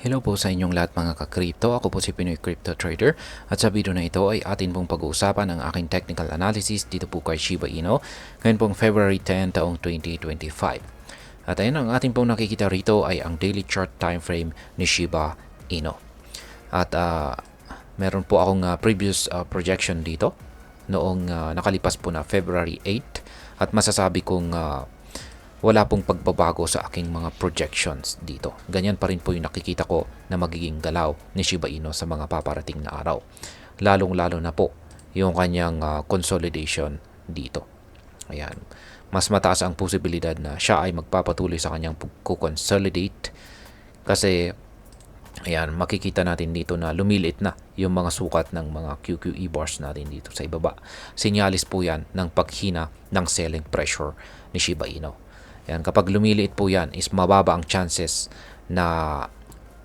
Hello po sa inyong lahat mga ka-crypto. Ako po si Pinoy Crypto Trader at sa video na ito ay atin pong pag-uusapan ang aking technical analysis dito po kay Shiba Inu ngayon pong February 10 taong 2025. At ayun, ang atin pong nakikita rito ay ang daily chart time frame ni Shiba Inu. At meron po akong previous projection dito noong nakalipas po na February 8 at masasabi kong wala pong pagbabago sa aking mga projections dito. Ganyan pa rin po yung nakikita ko na magiging galaw ni Shiba Inu sa mga paparating na araw. Lalong-lalo na po yung kanyang consolidation dito. Ayan. Mas mataas ang posibilidad na siya ay magpapatuloy sa kanyang pag-consolidate kasi ayan, makikita natin dito na lumiliit na yung mga sukat ng mga QQE bars natin dito sa ibaba. Sinyalis po yan ng paghina ng selling pressure ni Shiba Inu. Yan, kapag lumiliit po yan, is mababa ang chances na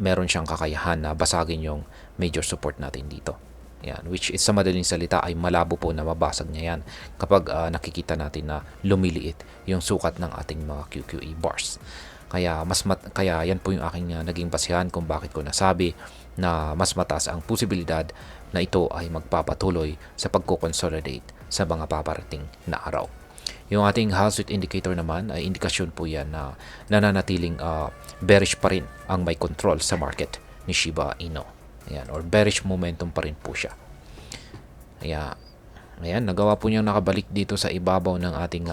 meron siyang kakayahan na basagin yung major support natin dito. Yan, which is sa madaling salita ay malabo po na mabasag niya yan kapag nakikita natin na lumiliit yung sukat ng ating mga QQE bars. Kaya kaya yan po yung aking naging basihan kung bakit ko nasabi na mas mataas ang posibilidad na ito ay magpapatuloy sa pagko-consolidate sa mga paparating na araw. Yung ating Hall-Street indicator naman ay indikasyon po yan na nananatiling bearish pa rin ang may control sa market ni Shiba Inu. Ayan, or bearish momentum pa rin po siya. Ayan, nagawa po niyang nakabalik dito sa ibabaw ng ating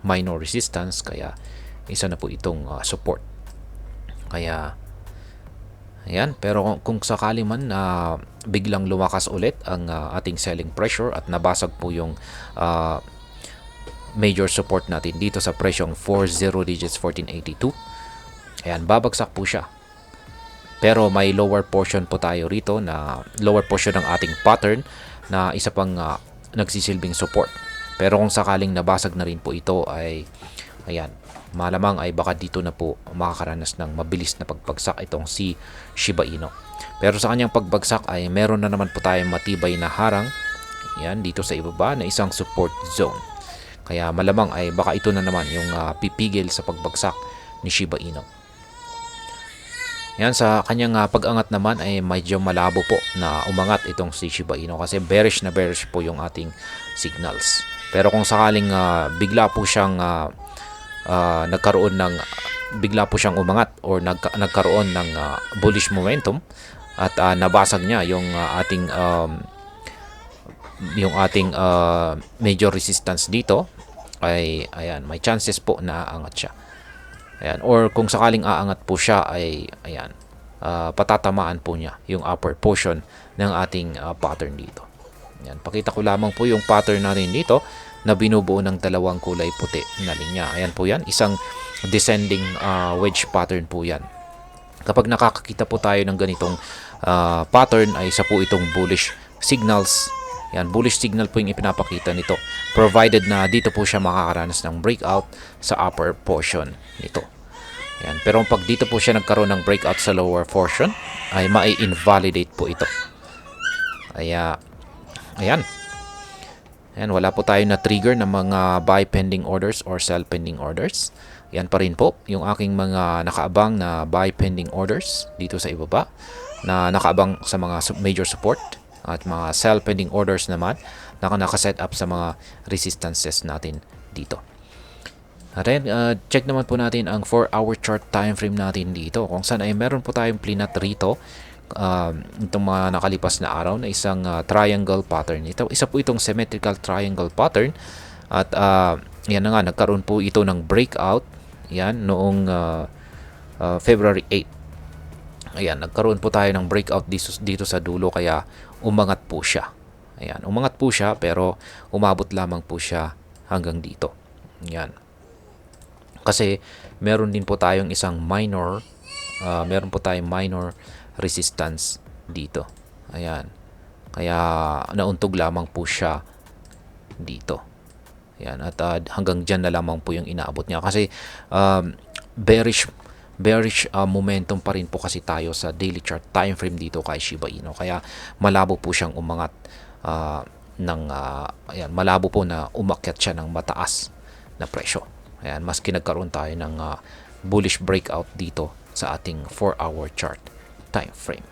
minor resistance, kaya isa na po itong support. Kaya ayan, pero kung sakali man na biglang lumakas ulit ang ating selling pressure at nabasag po yung major support natin dito sa presyong 40 digits 1482. Ayan, babagsak po siya. Pero may lower portion po tayo rito na lower portion ng ating pattern na isa pang nagsisilbing support. Pero kung sakaling nabasag na rin po ito ay ayan, malamang ay baka dito na po makakaranas ng mabilis na pagbagsak itong si Shiba Inu. Pero sa kanyang pagbagsak ay meron na naman po tayong matibay na harang. Ayan, dito sa ibaba na isang support zone. Kaya malamang ay baka ito na naman yung pipigil sa pagbagsak ni Shiba Inu. Yan, sa kanyang pag-angat naman ay medyo malabo po na umangat itong si Shiba Inu kasi bearish na bearish po yung ating signals. Pero kung sakaling bigla po siyang bigla po siyang umangat or nagkaroon ng bullish momentum at nabasag niya yung ating major resistance dito ay ayan, may chances po na aangat siya. Ayan, or kung sakaling aangat po siya ay ayan, patatamaan po niya yung upper portion ng ating pattern dito. Ayan, pakita ko lamang po yung pattern natin dito na binubuo ng dalawang kulay puti na linya. Ayan po yan, isang descending wedge pattern po yan. Kapag nakakakita po tayo ng ganitong pattern ay isa po itong bullish signals. Yan, bullish signal po yung ipinapakita nito provided na dito po siya makakaranas ng breakout sa upper portion nito. Yan, pero pag dito po siya nagkaroon ng breakout sa lower portion ay mai-invalidate po ito. Ayan. Ayan, wala po tayo na trigger ng mga buy pending orders or sell pending orders. Yan pa rin po yung aking mga nakaabang na buy pending orders dito sa ibaba na nakaabang sa mga major support at mga sell pending orders naman na nakaset up sa mga resistances natin dito. At check naman po natin ang 4-hour chart time frame natin dito kung saan ay meron po tayong plinat rito itong mga nakalipas na araw na isang triangle pattern. Isa po itong symmetrical triangle pattern at yan na nga, nagkaroon po ito ng breakout yan noong February 8. Ayan, nagkaroon po tayo ng breakout dito sa dulo kaya umangat po siya. Ayan, umangat po siya pero umabot lamang po siya hanggang dito. Ayan. Kasi meron din po tayong isang minor resistance dito. Ayan. Kaya nauntog lamang po siya dito. Ayan, at hanggang dyan na lamang po yung inaabot niya kasi bearish momentum pa rin po kasi tayo sa daily chart time frame dito kay Shiba Inu. Kaya malabo po siyang umangat ayan, malabo po na umakyat siya ng mataas na presyo. Ayan, maski nagkaroon tayo ng bullish breakout dito sa ating 4-hour chart time frame.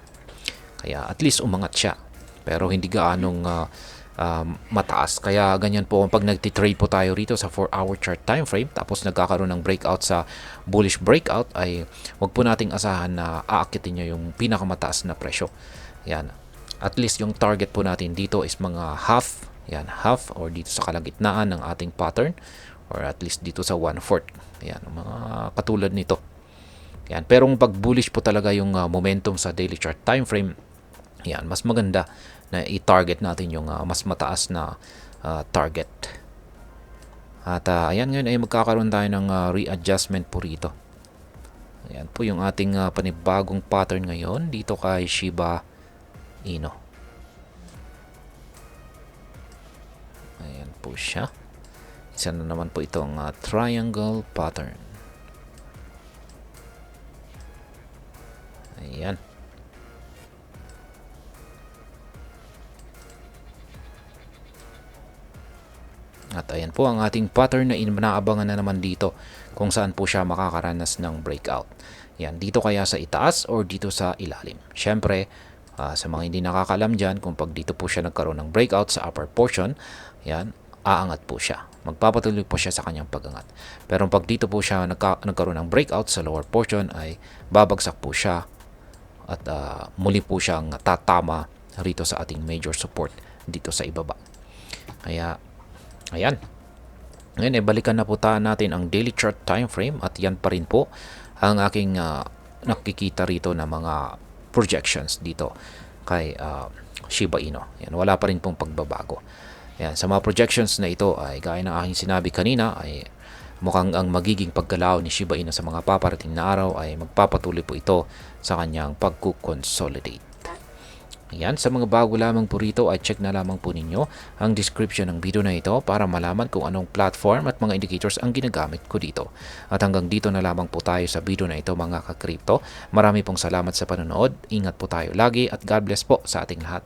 Kaya at least umangat siya, pero hindi gaanong mataas. Kaya ganyan po pag nagtitrade po tayo rito sa 4-hour chart time frame tapos nagkakaroon ng breakout sa bullish breakout, ay wag po nating asahan na aakitin niya yung pinakamataas na presyo. Yan. At least yung target po natin dito is mga half, yan, half or dito sa kalagitnaan ng ating pattern, or at least dito sa 1/4. Yan, mga katulad nito. Yan. Pero pag bullish po talaga yung momentum sa daily chart time frame, yan, mas maganda na i-target natin yung mas mataas na target. At ayan, ngayon ay magkakaroon tayo ng readjustment po rito. Ayan po yung ating panibagong pattern ngayon dito kay Shiba Inu. Ayan po siya. Isa na naman po itong triangle pattern. Ayan. At ayan po ang ating pattern na inaabangan na naman dito kung saan po siya makakaranas ng breakout. Yan, dito kaya sa itaas or dito sa ilalim. Siyempre, sa mga hindi nakakalam dyan, kung pag dito po siya nagkaroon ng breakout sa upper portion, yan, aangat po siya. Magpapatuloy po siya sa kanyang pag-angat. Pero pag dito po siya nagkaroon ng breakout sa lower portion, ay babagsak po siya at muli po siyang tatama rito sa ating major support dito sa ibaba. Kaya ayan. Ngayon, balikan na po natin ang daily chart time frame at yan pa rin po ang aking nakikita rito na mga projections dito kay Shiba Inu. Yan, wala pa rin pong pagbabago. Yan, sa mga projections na ito ay gaya ng aking sinabi kanina, ay mukhang ang magiging paggalaw ni Shiba Inu sa mga paparating na araw ay magpapatuloy po ito sa kanyang pagkukonsolidate. Yan, sa mga bago lamang po rito ay check na lamang po ninyo ang description ng video na ito para malaman kung anong platform at mga indicators ang ginagamit ko dito. At hanggang dito na lamang po tayo sa video na ito mga ka-crypto. Marami pong salamat sa panonood. Ingat po tayo lagi at God bless po sa ating lahat.